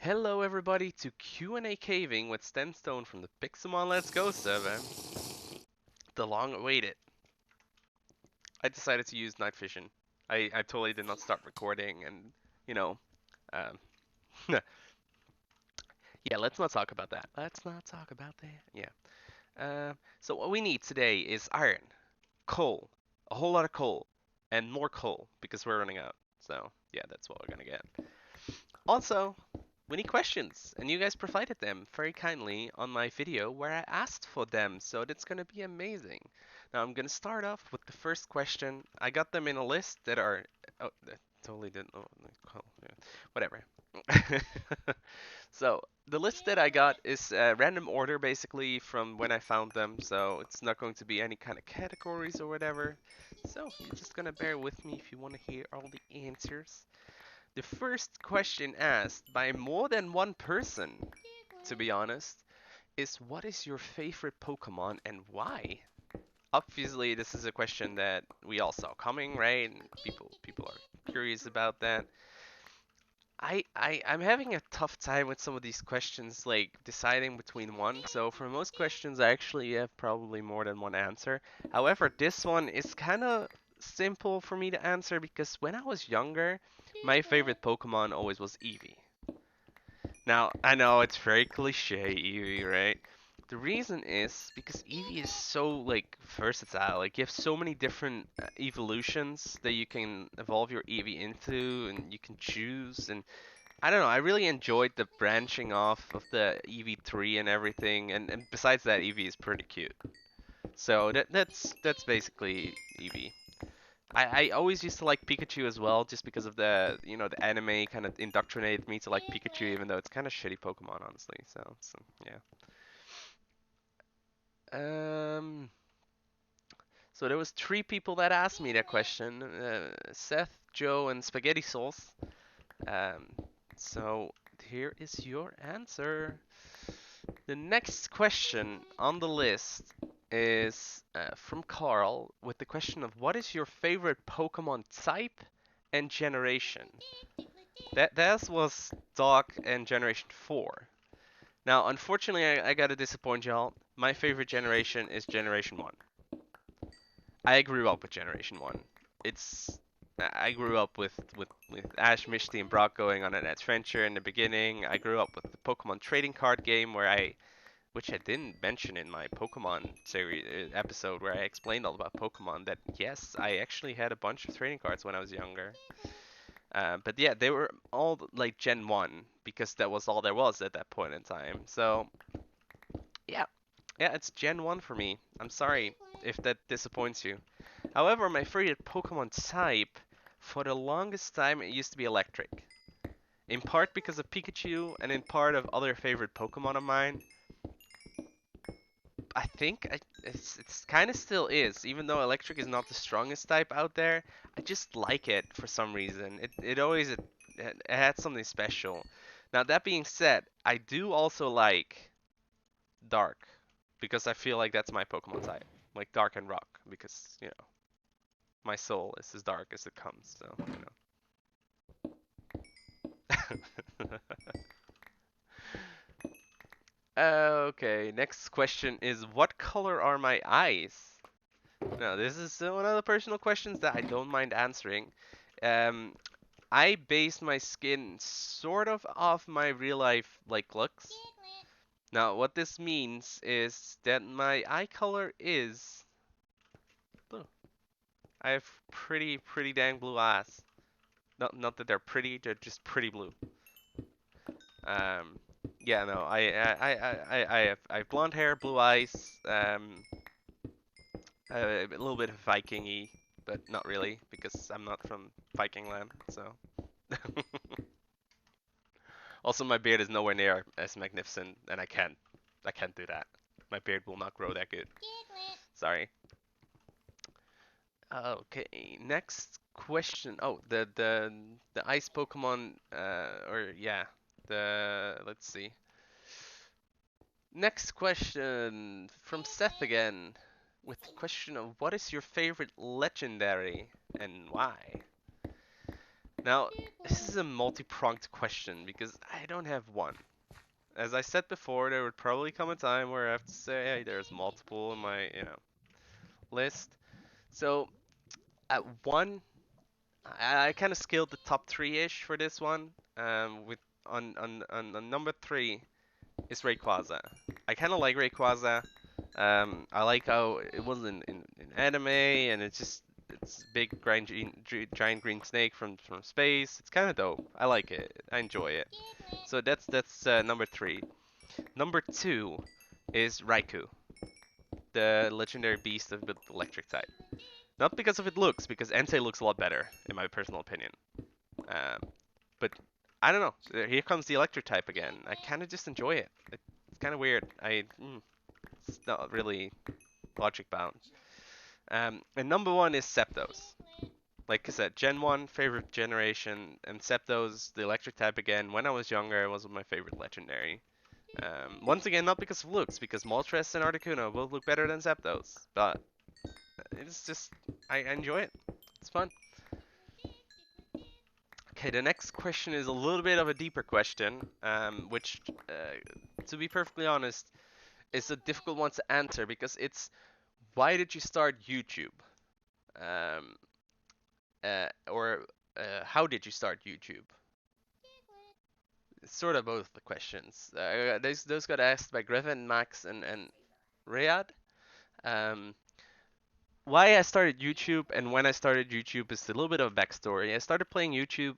Hello everybody to Q&A Caving with Stenstone from the Pixelmon Let's Go server. The long awaited. I decided to use night vision. I totally did not start recording and, you know, um, yeah, let's not talk about that. Let's not talk about that. Yeah. So what we need today is iron, coal, a whole lot of coal, and more coal because we're running out. So yeah, that's what we're gonna get. Also, we need questions, and you guys provided them very kindly on my video where I asked for them, so that's gonna be amazing. Now I'm gonna start off with the first question. I got them in a list that are that totally didn't yeah, whatever. So the list that I got is random order basically from when I found them, so it's not going to be any kind of categories or whatever. So you're just gonna bear with me if you want to hear all the answers. The first question asked by more than one person, to be honest, is what is your favorite Pokemon and why? Obviously, this is a question that we all saw coming, right? And people are curious about that. I'm having a tough time with some of these questions, like deciding between one. So for most questions, I actually have probably more than one answer. However, this one is kind of simple for me to answer because when I was younger, my favorite Pokemon always was Eevee. Now, I know it's very cliche, Eevee, right? The reason is because Eevee is so like versatile. Like you have so many different evolutions that you can evolve your Eevee into, and you can choose. And I don't know. I really enjoyed the branching off of the EV3 and everything. And besides that, Eevee is pretty cute. So that's basically Eevee. I always used to like Pikachu as well, just because of the anime kind of indoctrinated me to like Pikachu, even though it's kind of shitty Pokemon, honestly. So yeah. Um. So there was three people that asked me that question: Seth, Joe, and Spaghetti Sauce. Um. So here is your answer. The next question on the list is from Carl with the question of what is your favorite Pokemon type and generation? That was Dark and Generation 4. Now, unfortunately, I gotta disappoint y'all. My favorite generation is Generation 1. I grew up with Generation 1. It's I grew up with Ash, Misty, and Brock going on an adventure in the beginning. I grew up with the Pokemon trading card game which I didn't mention in my Pokemon series episode where I explained all about Pokemon, that yes, I actually had a bunch of trading cards when I was younger. But yeah, they were all like Gen 1 because that was all there was at that point in time. So yeah, yeah, it's Gen 1 for me. I'm sorry if that disappoints you. However, my favorite Pokemon type for the longest time it used to be Electric. In part because of Pikachu and in part of other favorite Pokemon of mine. It's kind of still is, even though Electric is not the strongest type out there. I just like it for some reason. It had something special. Now that being said, I do also like Dark because I feel like that's my Pokemon type, like Dark and Rock, because my soul is as dark as it comes. So Okay, next question is what color are my eyes? Now, this is one of the personal questions that I don't mind answering. Um, I base my skin sort of off my real life like looks. Now, what this means is that my eye color is blue. I have pretty dang blue eyes. Not that they're pretty, they're just pretty blue. Um, yeah, no, I have blonde hair, blue eyes, a little bit of Viking-y, but not really because I'm not from Viking land. So also my beard is nowhere near as magnificent, and I can't do that. My beard will not grow that good. Sorry. Okay, next question. Oh, the ice Pokemon, or yeah, let's see. Next question from Seth again, with the question of what is your favorite legendary and why? Now, this is a multi-pronged question because I don't have one. As I said before, there would probably come a time where I have to say, hey, there's multiple in my, list. So at one, I kind of scaled the top three-ish for this one. With on number three is Rayquaza. I kind of like Rayquaza. I like how it was in anime, and it's big giant green snake from space. It's kind of dope. I like it. I enjoy it. So that's number three. Number two is Raikou, the legendary beast of the electric type. Not because of it looks, because Entei looks a lot better, in my personal opinion. Um, but I don't know. Here comes the electric type again. I kind of just enjoy it. It's kind of weird. It's not really logic bound. And number one is Septos. Like I said, Gen 1, favorite generation, and Septos, the electric type again. When I was younger, it was my favorite legendary. Once again, not because of looks, because Moltres and Articuno both look better than Zapdos, but it's just, I enjoy it. It's fun. Okay, the next question is a little bit of a deeper question, which, to be perfectly honest, is a difficult one to answer because it's why did you start YouTube? Um, or how did you start YouTube? It's sort of both the questions. Those got asked by Griffin, Max, and Riyadh. Um, why I started YouTube and when I started YouTube is a little bit of a backstory. I started playing YouTube?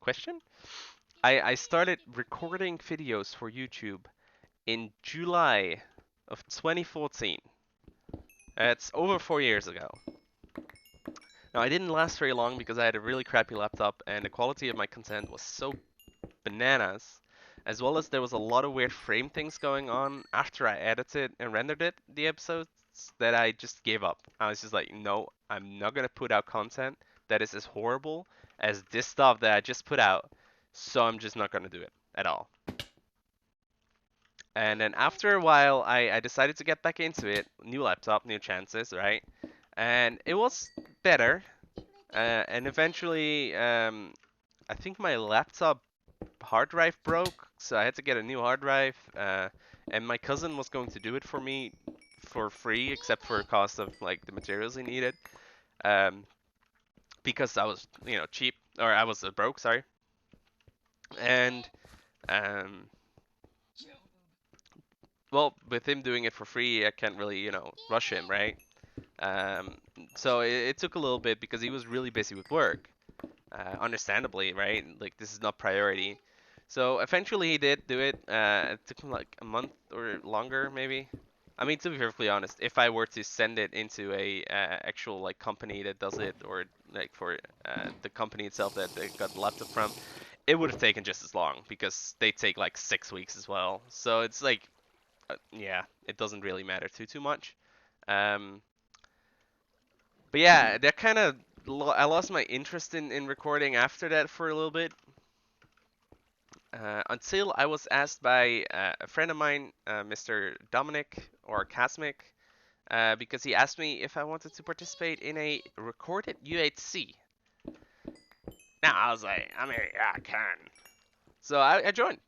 Question? I started recording videos for YouTube in July of 2014. It's over 4 years ago. Now, I didn't last very long because I had a really crappy laptop and the quality of my content was so bananas, as well as there was a lot of weird frame things going on after I edited and rendered the episodes that I just gave up. I was just like, no, I'm not gonna put out content that is as horrible as this stuff that I just put out, so I'm just not gonna do it at all. And then after a while, I decided to get back into it. New laptop, new chances, right? And it was better. And eventually, I think my laptop hard drive broke, so I had to get a new hard drive. And my cousin was going to do it for me for free, except for the cost of like the materials he needed. Um, because I was, cheap, or I was broke, sorry. And um, well, with him doing it for free, I can't really, rush him, right? Um, so it took a little bit because he was really busy with work. Understandably, right? Like this is not priority. So eventually he did do it. It took him like a month or longer, maybe. I mean, to be perfectly honest, if I were to send it into a actual like company that does it, or like for the company itself that they got the laptop from, it would have taken just as long because they take like 6 weeks as well. So it's like, yeah, it doesn't really matter too much. Um, but yeah, that kind of I lost my interest in recording after that for a little bit. Until I was asked by a friend of mine, Mr. Dominic or Casmic, because he asked me if I wanted to participate in a recorded UHC. Now I was like, I mean, yeah, I can. So I joined,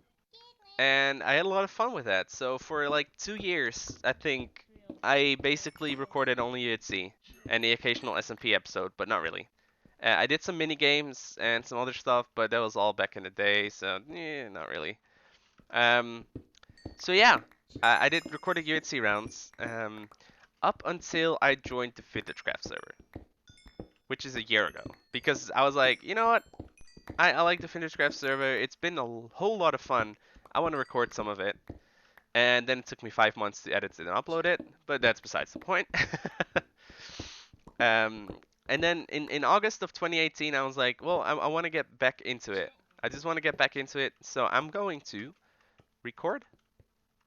and I had a lot of fun with that. So for like 2 years, I think I basically recorded only UHC and the occasional SMP episode, but not really. I did some mini games and some other stuff, but that was all back in the day, so not really. Um, so yeah, I did recorded UHC rounds up until I joined the Vintage Craft server, which is a year ago. Because I was like, you know what? I like the Vintage Craft server. It's been a whole lot of fun. I want to record some of it. And then it took me 5 months to edit it and upload it, but that's besides the point. um, and then in August of 2018, I was like, well, I want to get back into it. I just want to get back into it, so I'm going to record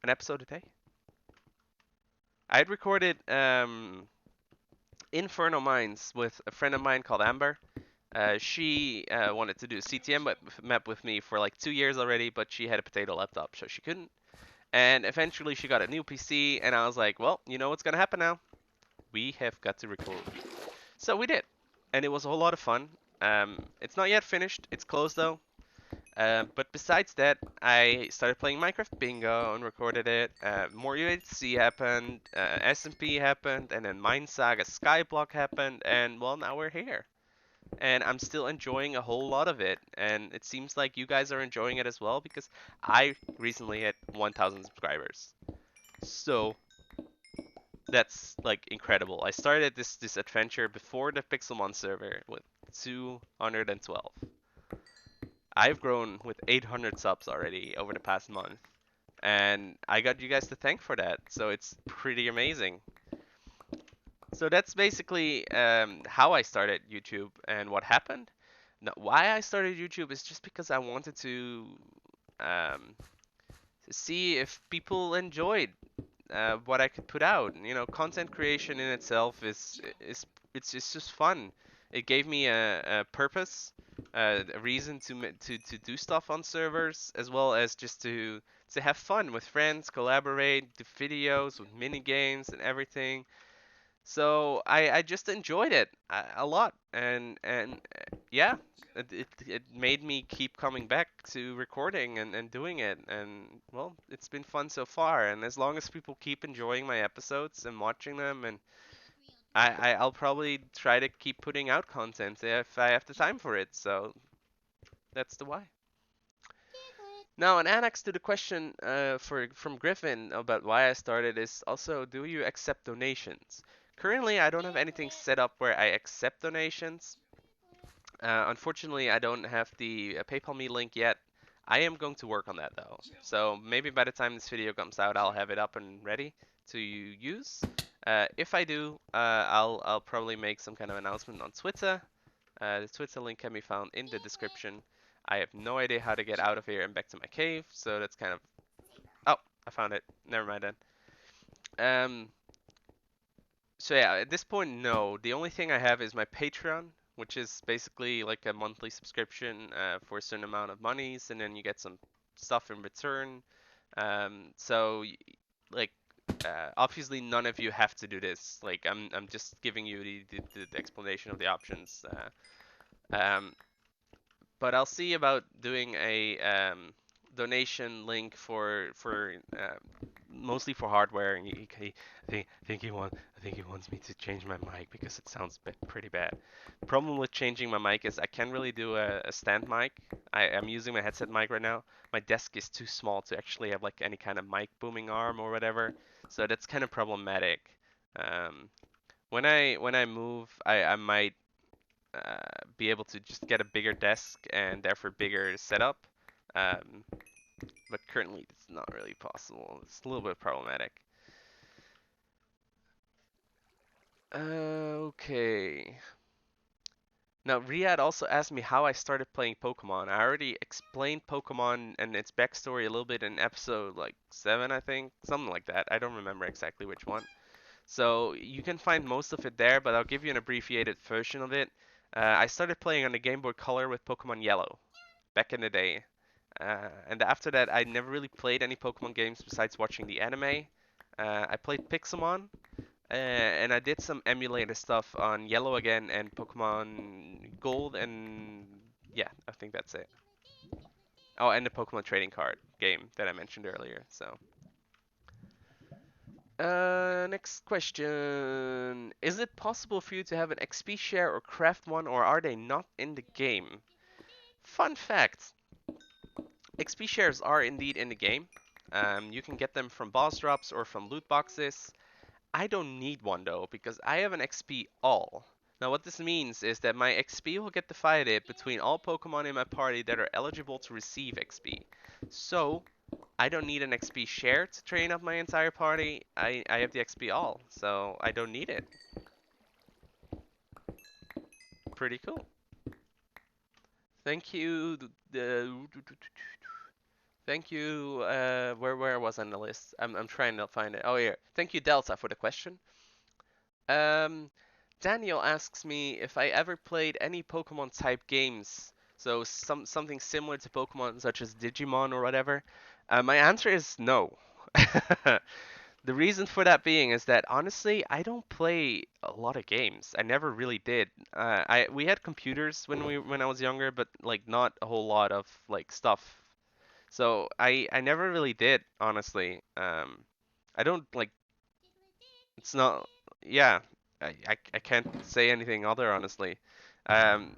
an episode a day. I had recorded Inferno Mines with a friend of mine called Amber. She wanted to do CTM map with me for like 2 years already, but she had a potato laptop, so she couldn't. And eventually she got a new PC, and I was like, well, you know what's gonna happen now? We have got to record. So we did, and it was a whole lot of fun. It's not yet finished. It's closed though. But besides that, I started playing Minecraft Bingo and recorded it. More UHC happened, SMP happened, and then Mine Saga Skyblock happened, and well, now we're here. And I'm still enjoying a whole lot of it, and it seems like you guys are enjoying it as well because I recently hit 1,000 subscribers. So that's like incredible. I started this adventure before the Pixelmon server with 212. I've grown with 800 subs already over the past month, and I got you guys to thank for that. So it's pretty amazing. So that's basically how I started YouTube and what happened. Now, why I started YouTube is just because I wanted um, to see if people enjoyed what I could put out. You know, content creation in itself is it's just fun. It gave me a purpose, a reason to do stuff on servers, as well as just to have fun with friends, collaborate, do videos with mini games and everything. So I just enjoyed it a lot, and yeah, it made me keep coming back to recording and doing it, and well, it's been fun so far. And as long as people keep enjoying my episodes and watching them, and I'll probably try to keep putting out content if I have the time for it. So that's the why. Now, an annex to the question from Griffin about why I started is also, do you accept donations? Currently, I don't have anything set up where I accept donations. Unfortunately, I don't have the PayPal me link yet. I am going to work on that though. So maybe by the time this video comes out, I'll have it up and ready to use. If I do, I'll probably make some kind of announcement on Twitter. The Twitter link can be found in the description. I have no idea how to get out of here and back to my cave, so that's kind of... Oh, I found it. Never mind then. Um, so yeah, at this point, no. The only thing I have is my Patreon, which is basically like a monthly subscription for a certain amount of monies, and then you get some stuff in return. So like obviously none of you have to do this. Like I'm just giving you the explanation of the options. But I'll see about doing a donation link for mostly for hardware. And I think he wants me to change my mic because it sounds pretty bad. Problem with changing my mic is I can't really do a stand mic. I'm using my headset mic right now. My desk is too small to actually have like any kind of mic booming arm or whatever. So that's kind of problematic. Um, when I move, I might be able to just get a bigger desk and therefore bigger setup. Um, but currently it's not really possible. It's a little bit problematic. Okay. Now, Riyadh also asked me how I started playing Pokemon. I already explained Pokemon and its backstory a little bit in episode like 7, I think. Something like that. I don't remember exactly which one. So you can find most of it there, but I'll give you an abbreviated version of it. I started playing on the Game Boy Color with Pokemon Yellow back in the day. And after that, I never really played any Pokemon games besides watching the anime. I played Pixelmon, and I did some emulator stuff on Yellow again and Pokemon Gold, and yeah, I think that's it. Oh, and the Pokemon trading card game that I mentioned earlier. So, next question. Is it possible for you to have an XP share or craft one, or are they not in the game? Fun fact. XP shares are indeed in the game. You can get them from boss drops or from loot boxes. I don't need one though, because I have an XP all. Now what this means is that my XP will get divided between all Pokemon in my party that are eligible to receive XP. So, I don't need an XP share to train up my entire party. I have the XP all, so I don't need it. Pretty cool. Thank you. Thank you. Where was on the list? I'm trying to find it. Oh here. Thank you Delta for the question. Um, Daniel asks me if I ever played any Pokemon type games. So something similar to Pokemon such as Digimon or whatever. My answer is no. The reason for that being is that honestly, I don't play a lot of games. I never really did. We had computers when I was younger, but like not a whole lot of like stuff. So I never really did, honestly. I don't like it's not yeah. I can't say anything other honestly. Um,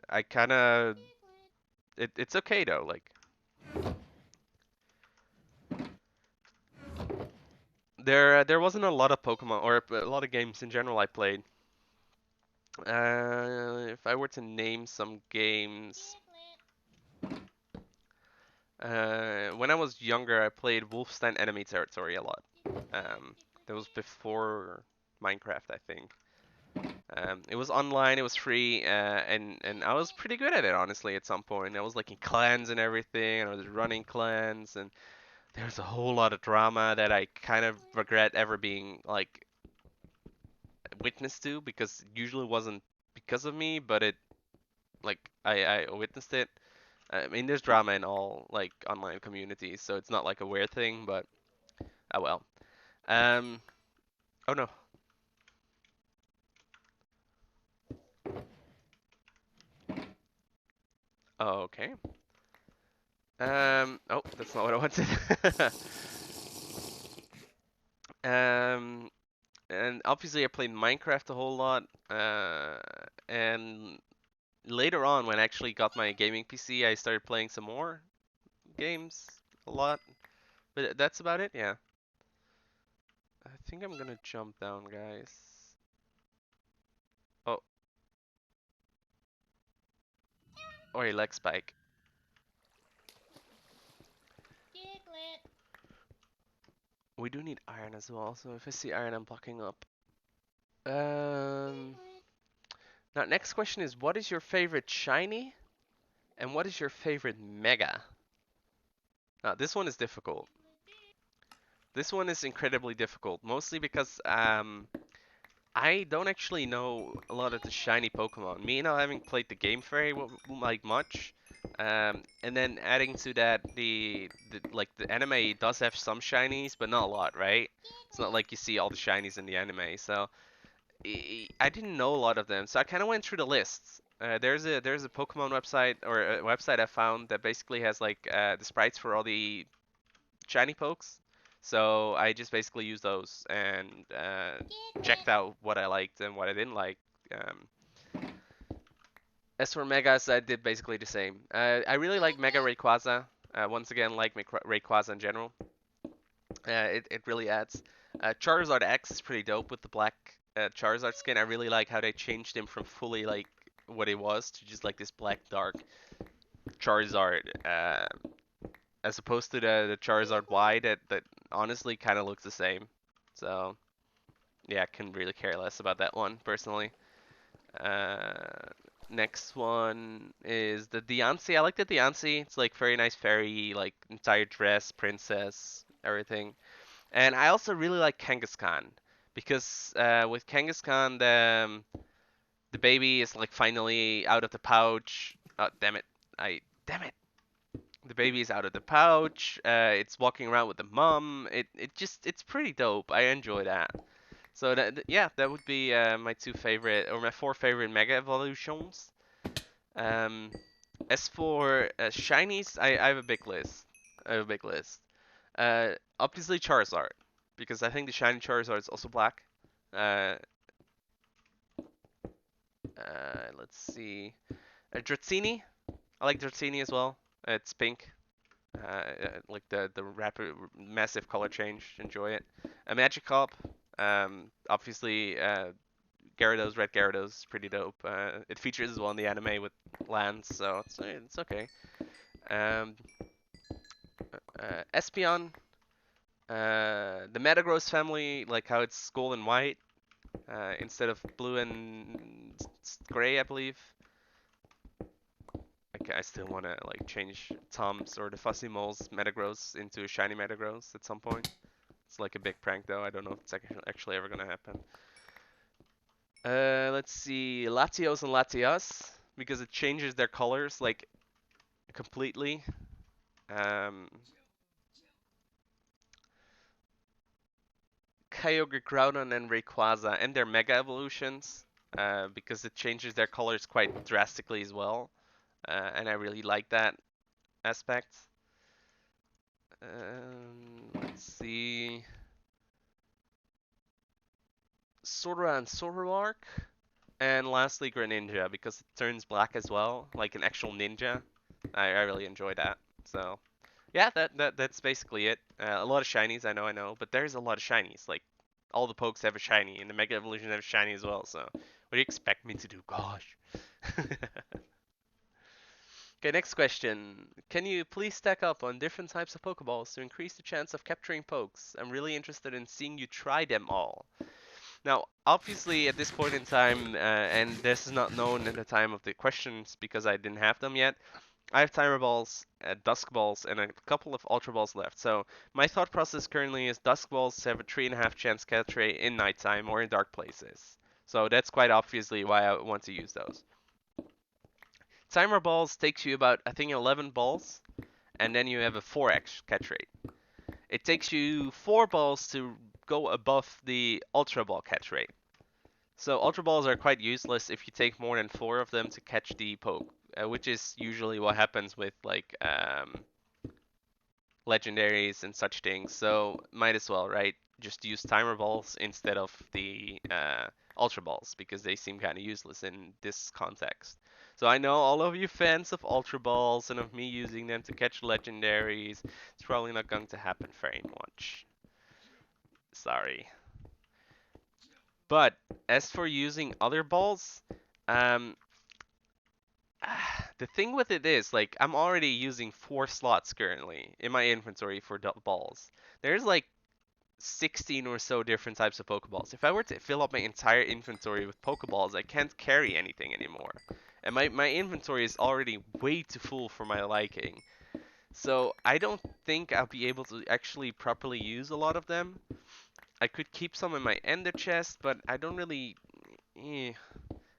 I kind of it's okay though. Like there wasn't a lot of Pokemon or a lot of games in general I played. If I were to name some games, when I was younger, I played Wolfenstein Enemy Territory a lot. Um, that was before Minecraft, I think. It was online, it was free, and I was pretty good at it, honestly, at some point. I was like in clans and everything, and I was running clans, and there's a whole lot of drama that I kind of regret ever being like witness to because it usually wasn't because of me, but it like I witnessed it. I mean, there's drama in all like online communities, so it's not like a weird thing, but oh well. Um, oh no. Oh, okay. Oh, that's not what I wanted. um, and obviously I played Minecraft a whole lot. And later on, when I actually got my gaming PC, I started playing some more games a lot. But that's about it, yeah. I think I'm gonna jump down, guys. Oh, or a leg spike. We do need iron as well, so if I see iron, I'm blocking up. Um, Now, next question is, what is your favorite shiny, and what is your favorite mega? Now, this one is difficult. This one is incredibly difficult, mostly because I don't actually know a lot of the shiny Pokemon. Me not having played the game very like much, and then adding to that the anime does have some shinies, but not a lot, right? It's not like you see all the shinies in the anime, so I didn't know a lot of them. So I kind of went through the lists. There's a Pokemon website or a website I found that basically has like the sprites for all the shiny pokes. So I just basically used those and checked out what I liked and what I didn't like. Um, as for Megas, I did basically the same. I really like Mega Rayquaza. Once again, like Rayquaza in general. It really adds. Charizard X is pretty dope with the black Charizard skin. I really like how they changed him from fully like what he was to just like this black dark Charizard, as opposed to the Charizard Y that honestly kind of looks the same. So yeah, I can really care less about that one personally. Uh, Next one is the Diancie. I like the Diancie. It's like very nice fairy, like entire dress, princess, everything. And I also really like Kangaskhan because with Kangaskhan the baby is like finally out of the pouch. Oh, damn it! Damn it! The baby is out of the pouch. It's walking around with the mom. It's pretty dope. I enjoy that. So yeah, that would be my two favorite or my four favorite Mega Evolutions. Um, as for shinies, I have a big list. I have a big list. Obviously Charizard, because I think the shiny Charizard is also black. Uh, let's see. Dratini. I like Dratini as well. It's pink. Like the rapid, massive color change. Enjoy it. A Magikarp. Obviously, Gyarados, Red Gyarados is pretty dope. It features as well in the anime with Lance, so it's okay. Um, Espeon. The Metagross family, like how it's gold and white instead of blue and gray, I believe. Like I still want to like change Tom's or the Fussy Mole's Metagross into a shiny Metagross at some point. It's like a big prank though. I don't know if it's actually ever gonna happen. Let's see, Latios and Latias because it changes their colors like completely. Um, Kyogre, Groudon, and Rayquaza, and their Mega Evolutions, because it changes their colors quite drastically as well, and I really like that aspect. Let's see. Sora and Zoroark, and lastly Greninja, because it turns black as well, like an actual ninja. I really enjoy that. So yeah, that's basically it. A lot of shinies, I know, but there's a lot of shinies. Like all the pokes have a shiny, and the Mega Evolution have a shiny as well. So what do you expect me to do? Gosh. Okay, next question. Can you please stack up on different types of Pokeballs to increase the chance of capturing pokes? I'm really interested in seeing you try them all. Now, obviously, at this point in time, and this is not known at the time of the questions because I didn't have them yet, I have Timer Balls, Dusk Balls, and a couple of Ultra Balls left. So my thought process currently is Dusk Balls have a 3.5 chance catch rate in nighttime or in dark places. So that's quite obviously why I want to use those. Timer Balls takes you about, I think, 11 balls, and then you have a 4x catch rate. It takes you 4 balls to go above the Ultra Ball catch rate. So Ultra Balls are quite useless if you take more than 4 of them to catch the poke, which is usually what happens with like legendaries and such things. So might as well, right? Just use Timer Balls instead of the Ultra Balls because they seem kind of useless in this context. So I know all of you fans of Ultra Balls and of me using them to catch legendaries. It's probably not going to happen very much. Sorry. But as for using other balls, um, the thing with it is, like, I'm already using 4 slots currently in my inventory for balls. There's like 16 or so different types of Pokeballs. If I were to fill up my entire inventory with Pokeballs, I can't carry anything anymore. And my inventory is already way too full for my liking. So I don't think I'll be able to actually properly use a lot of them. I could keep some in my ender chest, but I don't really...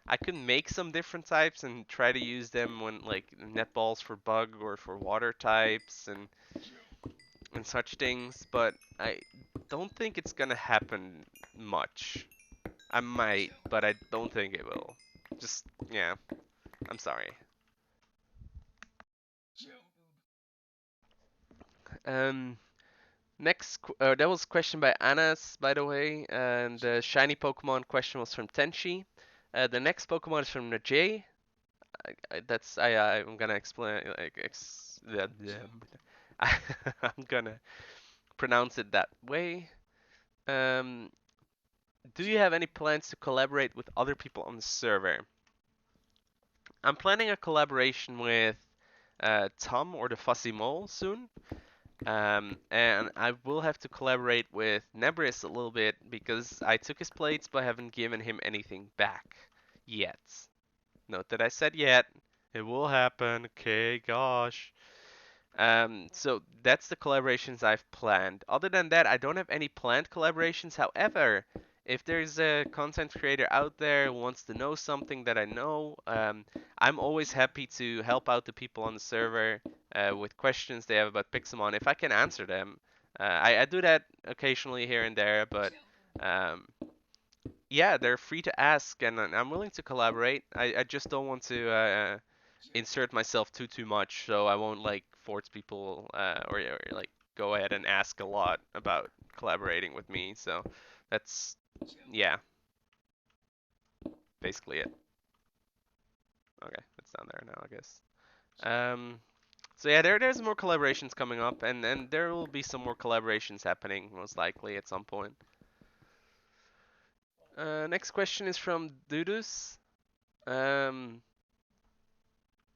I could make some different types and try to use them when like net balls for bug or for water types and such things, but I don't think it's gonna happen much. I might, but I don't think it will. Just yeah, I'm sorry. Um, that was a question by Anas, by the way, and the shiny Pokemon question was from Tenchi. The next Pokemon is from Najee. I'm gonna explain like I'm gonna pronounce it that way. Um, do you have any plans to collaborate with other people on the server? I'm planning a collaboration with Tom or the Fussy Mole soon. And I will have to collaborate with Nebris a little bit because I took his plates but haven't given him anything back yet. Note that I said yet. It will happen. Okay, gosh. So that's the collaborations I've planned. Other than that, I don't have any planned collaborations. However, if there's a content creator out there who wants to know something that I know, I'm always happy to help out the people on the server with questions they have about Pixelmon if I can answer them. I do that occasionally here and there, but um, yeah, they're free to ask, and I'm willing to collaborate. I just don't want to insert myself too much, so I won't like force people or like go ahead and ask a lot about collaborating with me. So that's yeah, basically it. Okay, it's down there now, I guess. Um, so yeah, there's more collaborations coming up, and there will be some more collaborations happening most likely at some point. Next question is from Dudus. Um,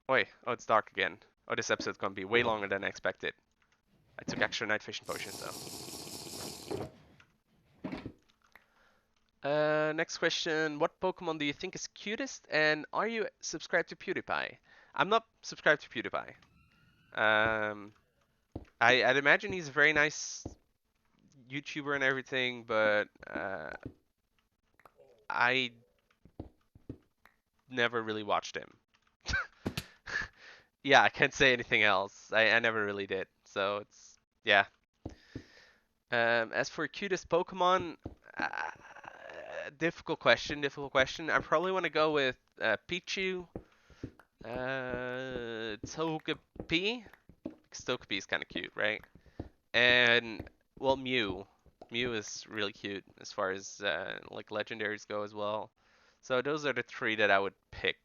Wait, oh, it's dark again. Oh, this episode's gonna be way longer than I expected. I took extra night vision potions though. Next question. What Pokemon do you think is cutest, and are you subscribed to PewDiePie? I'm not subscribed to PewDiePie. Um, I'd imagine he's a very nice YouTuber and everything, but I never really watched him. Yeah, I can't say anything else. I never really did. So it's yeah. As for cutest Pokemon, uh, difficult question. Difficult question. I probably want to go with Pichu, Togepi. Because Togepi is kind of cute, right? And well, Mew. Mew is really cute as far as like legendaries go as well. So those are the three that I would pick.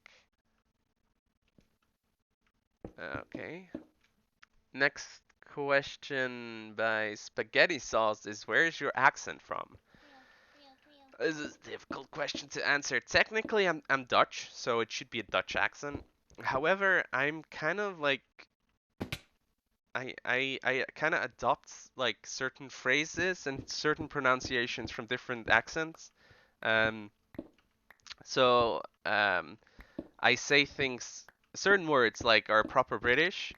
Okay. Next question by Spaghetti Sauce is, where is your accent from? This is a difficult question to answer. Technically, I'm Dutch, so it should be a Dutch accent. However, I'm kind of like I kind of adopt like certain phrases and certain pronunciations from different accents. Um, so I say things, certain words like are proper British,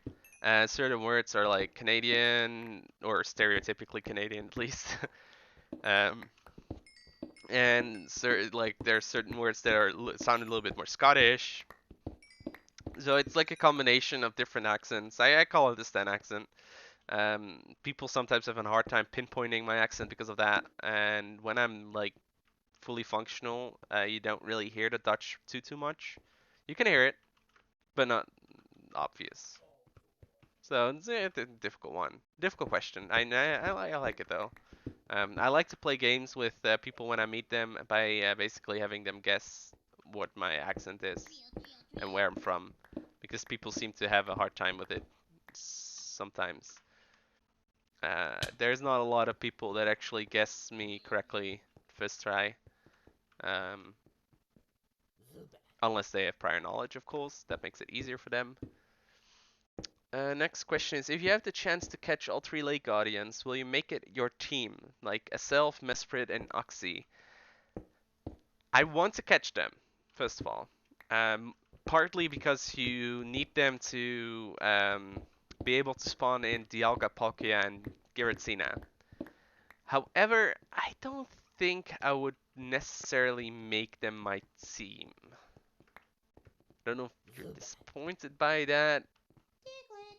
certain words are like Canadian or stereotypically Canadian at least. um, and like there are certain words that are sound a little bit more Scottish. So it's like a combination of different accents. I call it the Stan accent. People sometimes have a hard time pinpointing my accent because of that. And when I'm like fully functional, you don't really hear the Dutch too much. You can hear it, but not obvious. So it's a difficult one, difficult question. I like it though. I like to play games with people when I meet them by basically having them guess what my accent is and where I'm from, because people seem to have a hard time with it sometimes. There's not a lot of people that actually guess me correctly first try, um, unless they have prior knowledge, of course. That makes it easier for them. Next question is, if you have the chance to catch all three Lake Guardians, will you make it your team, like Aself, Mesprit, and Oxy? I want to catch them, first of all. Um, Partly because you need them to be able to spawn in Dialga, Palkia, and Giratina. However, I don't think I would necessarily make them my team. I don't know if you're disappointed by that,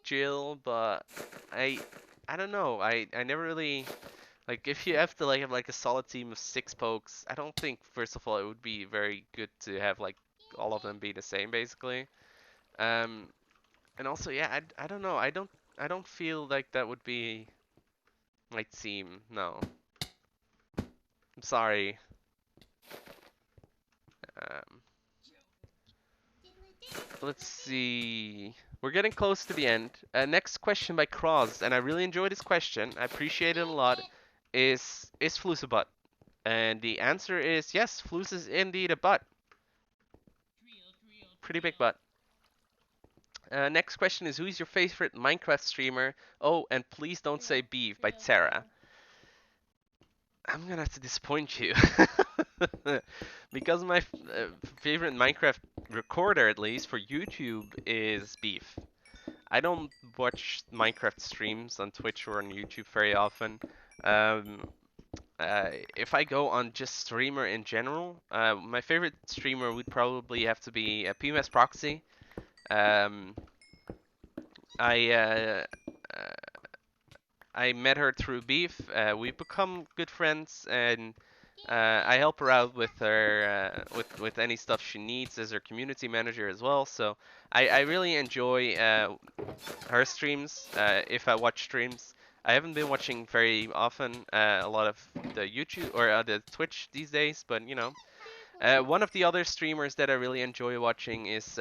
Jill, but I I don't know. I never really like, if you have to like have like a solid team of six pokes, I don't think first of all it would be very good to have like all of them be the same basically. Um and also yeah, I don't know. I don't feel like that would be my team. No. I'm sorry. Um let's see. We're getting close to the end. Next question by Cross, and I really enjoyed this question. I appreciate it a lot. Is Flus a butt? And the answer is yes, Flus is indeed a butt. Pretty big butt. Next question is, who is your favorite Minecraft streamer? Oh, and please don't say beef by Terra. I'm gonna have to disappoint you. Because my favorite Minecraft recorder, at least for YouTube, is beef. I don't watch Minecraft streams on Twitch or on YouTube very often. Um, if I go on just streamer in general, my favorite streamer would probably have to be PMS Proxy. Um, I I met her through Beef. We've become good friends, and I help her out with her with any stuff she needs as her community manager as well. So I really enjoy her streams. If I watch streams, I haven't been watching very often a lot of the YouTube or the Twitch these days, but you know. One of the other streamers that I really enjoy watching is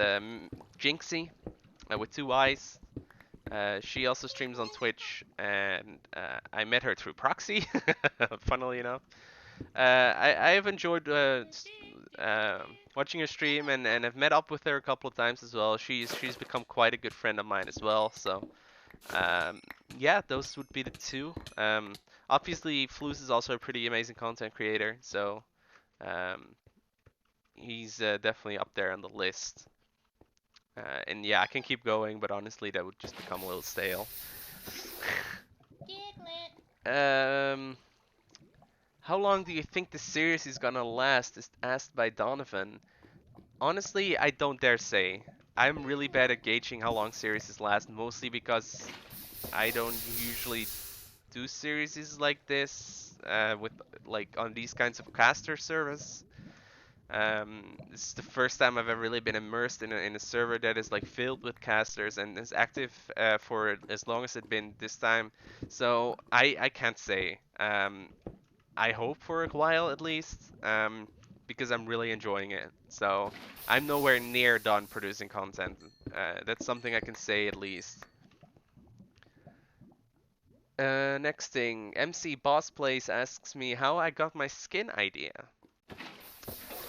Jinxie with two eyes. She also streams on Twitch, and I met her through Proxy, funnily enough. I have enjoyed watching her stream, and have met up with her a couple of times as well. She's become quite a good friend of mine as well. So um, yeah, those would be the two. Obviously, Flus is also a pretty amazing content creator, so um, he's definitely up there on the list. And yeah, I can keep going, but honestly, that would just become a little stale. um, how long do you think the series is gonna last? Is asked by Donovan. Honestly, I don't dare say. I'm really bad at gauging how long series last, mostly because I don't usually do series like this with like on these kinds of caster servers. This is the first time I've ever really been immersed in a server that is like filled with casters and is active for as long as it's been this time. So I can't say. I hope for a while at least, because I'm really enjoying it. So I'm nowhere near done producing content. That's something I can say at least. Next thing, MC Boss Plays asks me how I got my skin idea.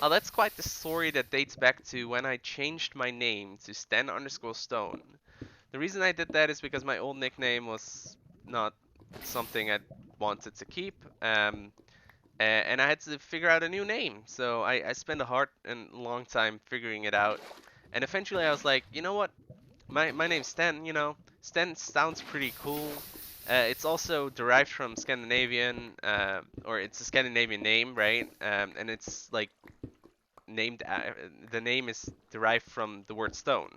Oh, that's quite the story that dates back to when I changed my name to Stan_Stone. The reason I did that is because my old nickname was not something I wanted to keep, and I had to figure out a new name. So I spent a hard and long time figuring it out, and eventually I was like, you know what? My name's Sten. You know, Sten sounds pretty cool. It's also derived from Scandinavian, or it's a Scandinavian name, right? And it's like named the name is derived from the word stone.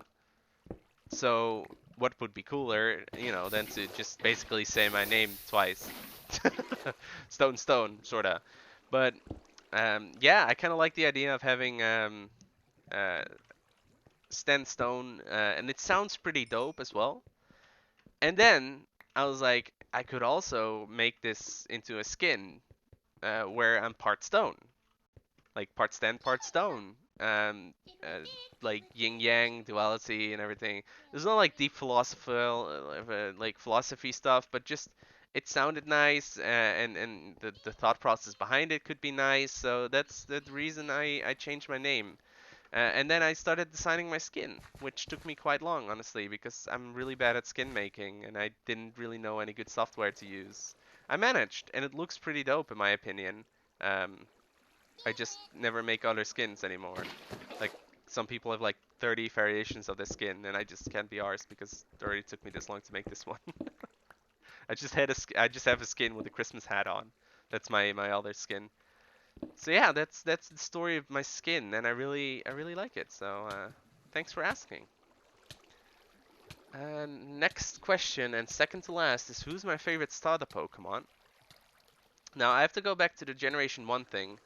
So what would be cooler, you know, than to just basically say my name twice? Stone, sorta. But yeah, I kind of like the idea of having uh, Sten Stone, and it sounds pretty dope as well. And then I was like, I could also make this into a skin where I'm part stone, like part stand, part stone. Uh, like yin yang duality and everything. There's not like deep philosophical like philosophy stuff, but just it sounded nice, and the thought process behind it could be nice. So that's the reason I changed my name. And then I started designing my skin, which took me quite long, honestly, because I'm really bad at skin making and I didn't really know any good software to use. I managed, and it looks pretty dope in my opinion. Um, I just never make other skins anymore. Like some people have like 30 variations of their skin, and I just can't be arsed because it already took me this long to make this one. I just have a skin with a Christmas hat on. That's my other skin. So yeah, that's the story of my skin, and I really like it. So thanks for asking. Next question and second to last is who's my favorite starter Pokemon? Now I have to go back to the Generation 1 thing.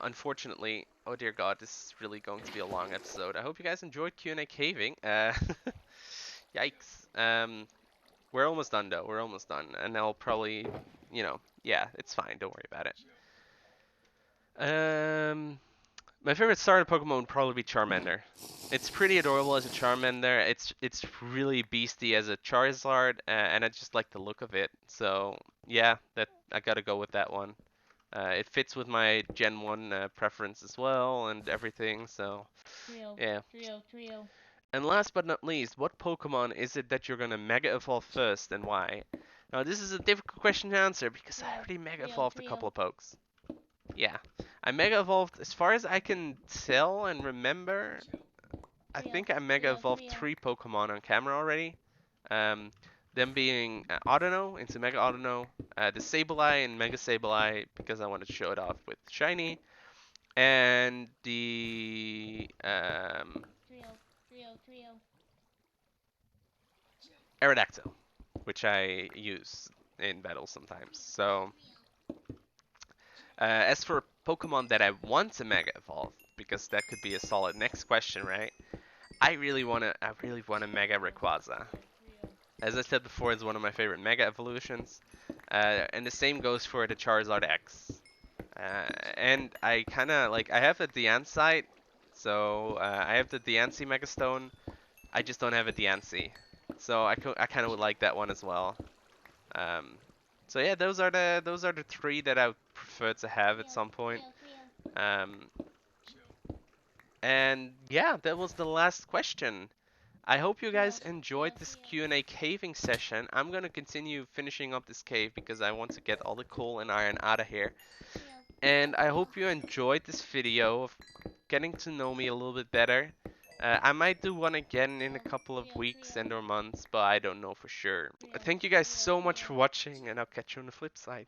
Unfortunately, oh dear God, this is really going to be a long episode. I hope you guys enjoyed Q&A caving. Yikes. We're almost done though. We're almost done, and I'll probably, yeah, it's fine. Don't worry about it. My favorite starter Pokemon would probably be Charmander. It's pretty adorable as a Charmander. It's really beastie as a Charizard, and I just like the look of it. So yeah, that I gotta go with that one. It fits with my Gen 1 preference as well and everything. So yeah. Trio. And last but not least, what Pokemon is it that you're gonna Mega Evolve first, and why? Now this is a difficult question to answer because I already Mega Evolved a couple of pokes. Yeah. I Mega Evolved, as far as I can tell and remember, I think I Mega Evolved 3 Pokemon on camera already. Um, them being Audino into Mega Audino, the Sableye and Mega Sableye because I wanted to show it off with Shiny, and the Trio. Aerodactyl, which I use in battles sometimes. So, as for Pokemon that I want to Mega Evolve, because that could be a solid next question, right? I really wanna Mega Rayquaza. As I said before, it's one of my favorite Mega evolutions, and the same goes for the Charizard X. And I kind of like I have a Diancite, so I have the Diancie Mega Stone. I just don't have a Diancie, so I kind of would like that one as well. Um, so yeah, those are the three that I would prefer to have at some point. Um, and yeah, that was the last question. I hope you guys enjoyed this Q&A caving session. I'm gonna continue finishing up this cave because I want to get all the coal and iron out of here. And I hope you enjoyed this video of getting to know me a little bit better. I might do one again in a couple of weeks and or months, but I don't know for sure. Thank you guys so much for watching, and I'll catch you on the flip side.